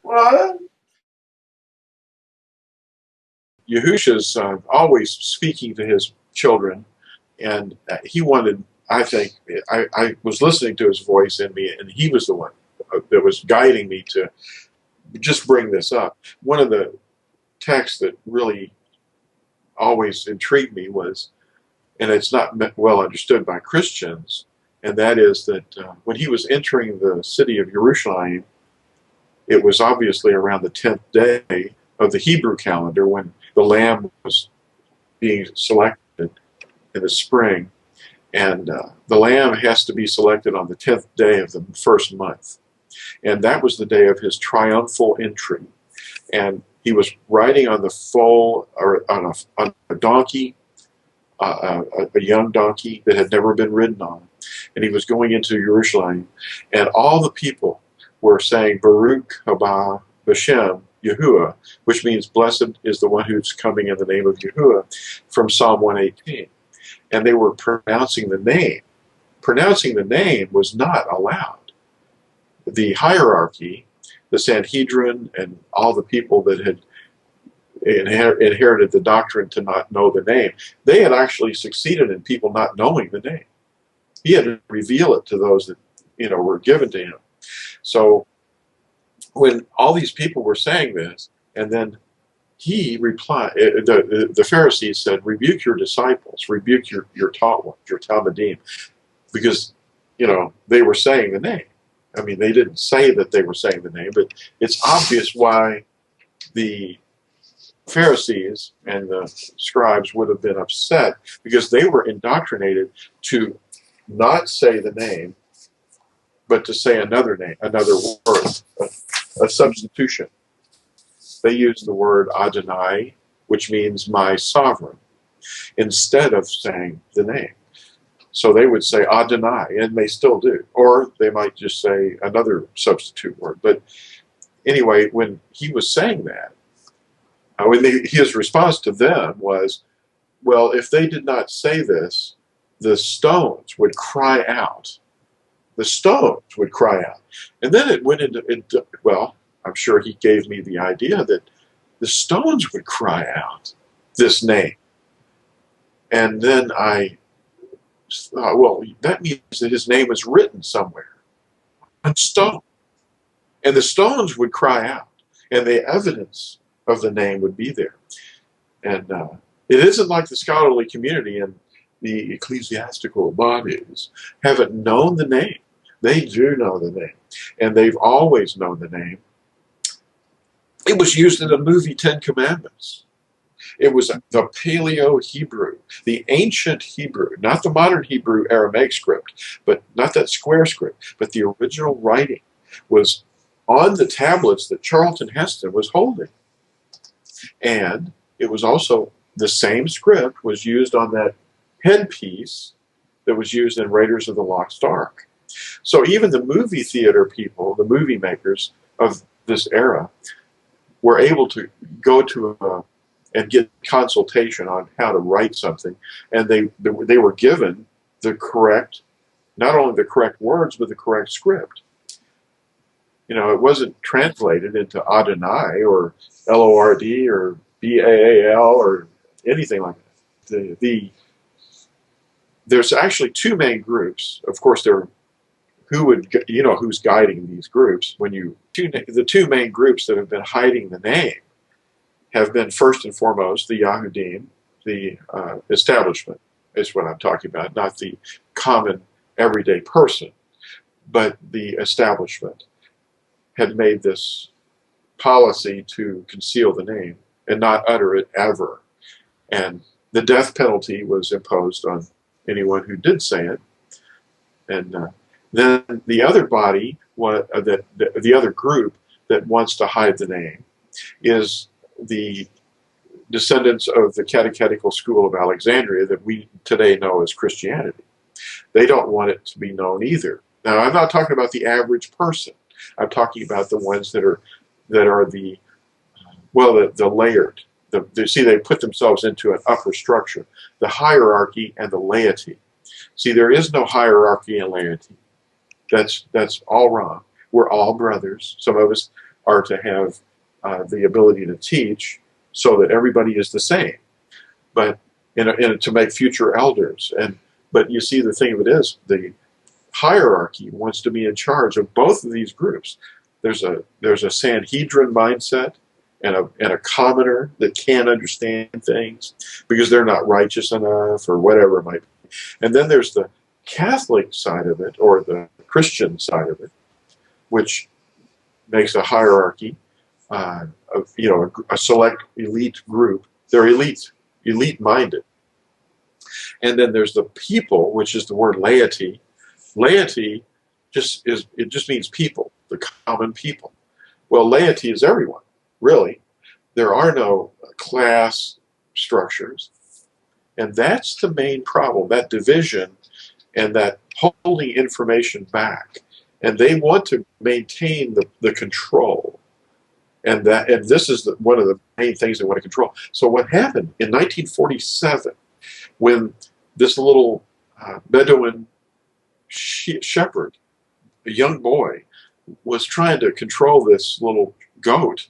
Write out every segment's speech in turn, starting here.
What? Yahusha's always speaking to his children, and he wanted, I think, I was listening to his voice in me, and he was the one that was guiding me to just bring this up. One of the texts that really always intrigued me was, and it's not well understood by Christians, and that is that when he was entering the city of Jerusalem, it was obviously around the 10th day of the Hebrew calendar when the lamb was being selected in the spring, and the lamb has to be selected on the 10th day of the first month, and that was the day of his triumphal entry, and he was riding on the foal, or on a donkey, a young donkey that had never been ridden on, and he was going into Jerusalem, and all the people were saying baruch, haba, bashem, Yahuah, which means blessed is the one who's coming in the name of Yahuah, from Psalm 118. And they were pronouncing the name. Pronouncing the name was not allowed. The hierarchy, the Sanhedrin, and all the people that had inherited the doctrine to not know the name, they had actually succeeded in people not knowing the name. He had to reveal it to those that were given to him. So when all these people were saying this, and then he replied, the Pharisees said, rebuke your disciples, rebuke your taught ones, your Talmudim, because, they were saying the name. I mean, they didn't say that they were saying the name, but it's obvious why the Pharisees and the scribes would have been upset, because they were indoctrinated to not say the name, but to say another name, another word, a substitution. They used the word Adonai, which means my sovereign, instead of saying the name. So they would say Adonai, and they still do. Or they might just say another substitute word. But anyway, when he was saying that, his response to them was, well, if they did not say this, the stones would cry out. The stones would cry out. And then it went into, well, I'm sure he gave me the idea that the stones would cry out this name. And then I thought, well, that means that his name is written somewhere on stone. And the stones would cry out, and the evidence of the name would be there. And it isn't like the scholarly community and the ecclesiastical bodies haven't known the name. They do know the name, and they've always known the name. It was used in the movie 10 Commandments. It was the Paleo-Hebrew, the ancient Hebrew, not the modern Hebrew Aramaic script, but not that square script, but the original writing was on the tablets that Charlton Heston was holding. And it was also the same script was used on that headpiece that was used in Raiders of the Lost Ark. So even the movie theater people, the movie makers of this era, were able to go to and get consultation on how to write something, and they were given the correct, not only the correct words, but the correct script. It wasn't translated into Adonai or Lord or Baal or anything like that. There's actually two main groups. Of course, who's guiding these groups. The two main groups that have been hiding the name have been, first and foremost, the Yahudim, the establishment is what I'm talking about, not the common everyday person, but the establishment had made this policy to conceal the name and not utter it ever. And the death penalty was imposed on anyone who did say it. And then the other body, the other group that wants to hide the name, is the descendants of the catechetical school of Alexandria that we today know as Christianity. They don't want it to be known either. Now, I'm not talking about the average person. I'm talking about the ones that are the layered. They put themselves into an upper structure, the hierarchy and the laity. See, there is no hierarchy and laity. That's all wrong. We're all brothers. Some of us are to have the ability to teach so that everybody is the same, but to make future elders. But you see, the thing of it is, the hierarchy wants to be in charge of both of these groups. There's a Sanhedrin mindset and a commoner that can't understand things because they're not righteous enough or whatever it might be. And then there's the Catholic side of it, or the Christian side of it, which makes a hierarchy of, a select elite group. They're elite minded. And then there's the people, which is the word laity. Laity just means people, the common people. Well, laity is everyone, really. There are no class structures. And that's the main problem, that division and that holding information back. And they want to maintain the control. And this is one of the main things they want to control. So what happened in 1947, when this little Bedouin shepherd, a young boy, was trying to control this little goat,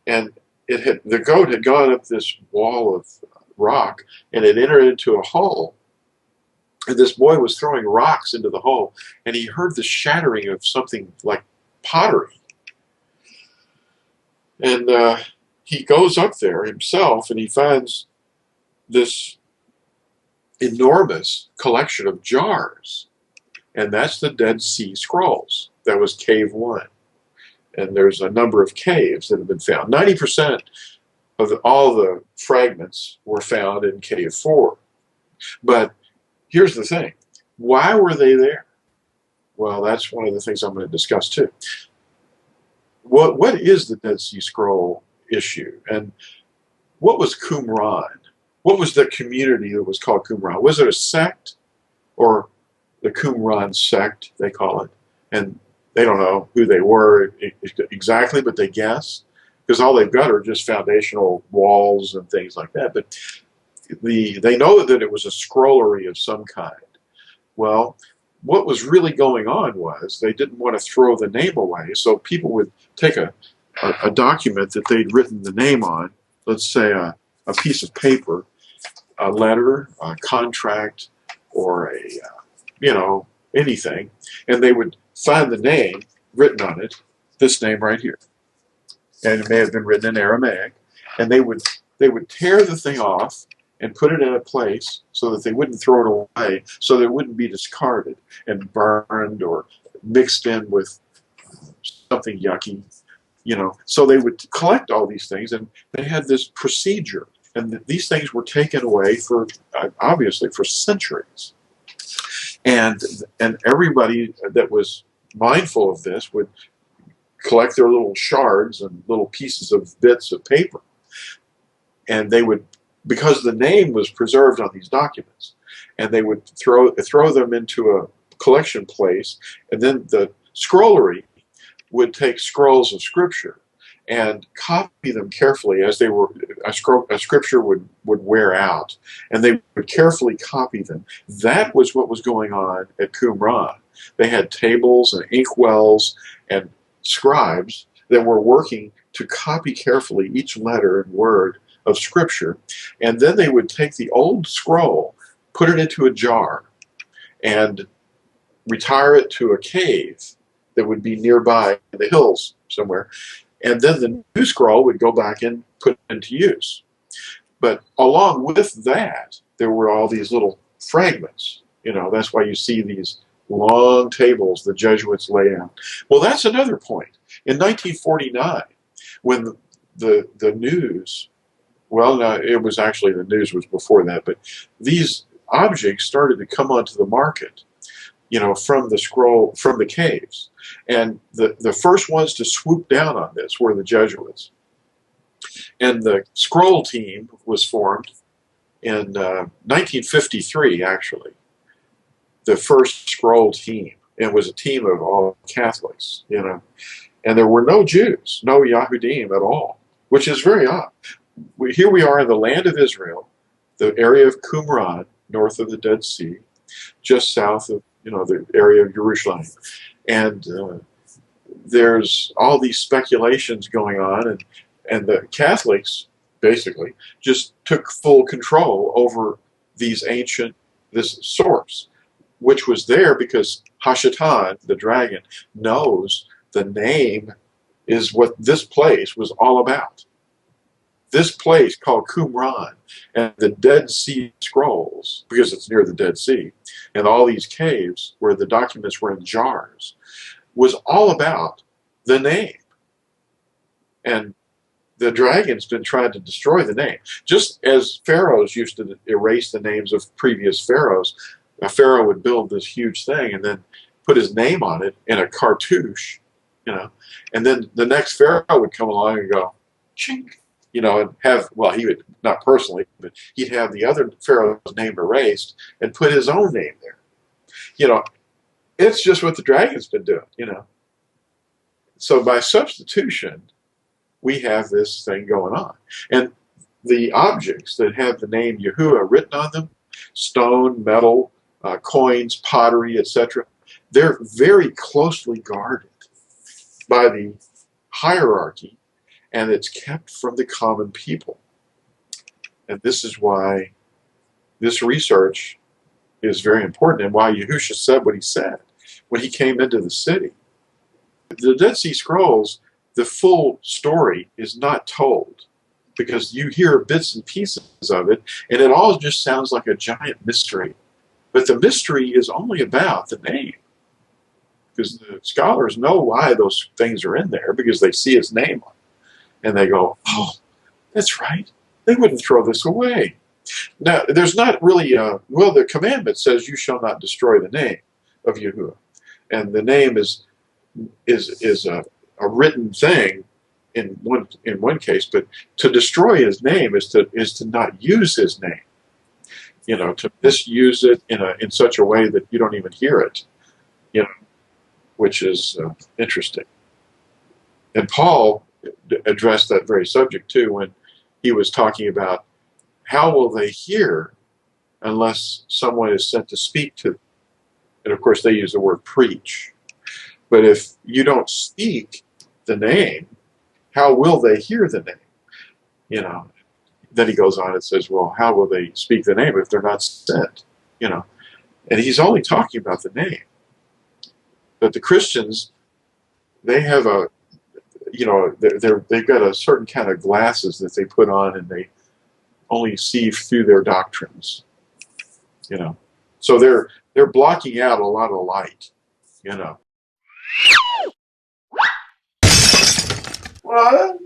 and the goat had gone up this wall of rock, and it entered into a hole, and this boy was throwing rocks into the hole, and he heard the shattering of something like pottery. And he goes up there himself, and he finds this enormous collection of jars. And that's the Dead Sea Scrolls. That was Cave 1. And there's a number of caves that have been found. 90% of all the fragments were found in Cave 4. But here's the thing. Why were they there? Well, that's one of the things I'm going to discuss too. What is the Dead Sea Scroll issue? And what was Qumran? What was the community that was called Qumran? Was it a sect, or the Qumran sect, they call it? And they don't know who they were exactly, but they guess, because all they've got are just foundational walls and things like that. But they know that it was a scrollery of some kind. Well, what was really going on was they didn't want to throw the name away, so people would take a document that they'd written the name on, let's say a piece of paper, a letter, a contract, or anything, and they would find the name written on it, this name right here, and it may have been written in Aramaic, and they would tear the thing off and put it in a place so that they wouldn't throw it away, so that it wouldn't be discarded and burned or mixed in with something yucky, So they would collect all these things, and they had this procedure, and these things were taken away for, obviously, for centuries. And everybody that was mindful of this would collect their little shards and little pieces of bits of paper, and they would, because the name was preserved on these documents, and they would throw them into a collection place, and then the scrollery would take scrolls of scripture and copy them carefully as they were. A scripture would wear out, and they would carefully copy them. That was what was going on at Qumran. They had tables and inkwells and scribes that were working to copy carefully each letter and word of scripture, and then they would take the old scroll, put it into a jar, and retire it to a cave that would be nearby in the hills somewhere, and then the new scroll would go back and put into use. But along with that, there were all these little fragments. That's why you see these long tables the Jesuits lay out. Well, that's another point. In 1949, when the news, well, no, it was actually, the news was before that, but these objects started to come onto the market, from the caves. And the first ones to swoop down on this were the Jesuits. And the scroll team was formed in 1953, actually. The first scroll team. It was a team of all Catholics, And there were no Jews, no Yahudim at all, which is very odd. Here we are in the land of Israel, the area of Qumran, north of the Dead Sea, just south of the area of Jerusalem, and there's all these speculations going on, and the Catholics basically just took full control over this source, which was there because Hashatan, the dragon, knows the name is what this place was all about. This place called Qumran and the Dead Sea Scrolls, because it's near the Dead Sea, and all these caves where the documents were in jars, was all about the name. And the dragon's been trying to destroy the name. Just as pharaohs used to erase the names of previous pharaohs, a pharaoh would build this huge thing and then put his name on it in a cartouche, and then the next pharaoh would come along and go, chink, and have, well, he would, not personally, but he'd have the other pharaoh's name erased and put his own name there. It's just what the dragon's been doing, So by substitution, we have this thing going on. And the objects that have the name Yahuah written on them, stone, metal, coins, pottery, etc., they're very closely guarded by the hierarchy, and it's kept from the common people. And this is why this research is very important, and why Yahusha said what he said when he came into the city. The Dead Sea Scrolls, the full story is not told, because you hear bits and pieces of it, and it all just sounds like a giant mystery. But the mystery is only about the name, because the scholars know why those things are in there, because they see his name on it. And they go, oh, that's right. They wouldn't throw this away. Now, there's not really well, the commandment says you shall not destroy the name of Yahuah. And the name is a written thing in one case, but to destroy his name is to not use his name. To misuse it in such a way that you don't even hear it, which is interesting. And Paul addressed that very subject too when he was talking about how will they hear unless someone is sent to speak to them. And of course they use the word preach. But if you don't speak the name, how will they hear the name? Then he goes on and says, well, how will they speak the name if they're not sent? And he's only talking about the name. But the Christians, they have they've got a certain kind of glasses that they put on, and they only see through their doctrines. So they're blocking out a lot of light. What?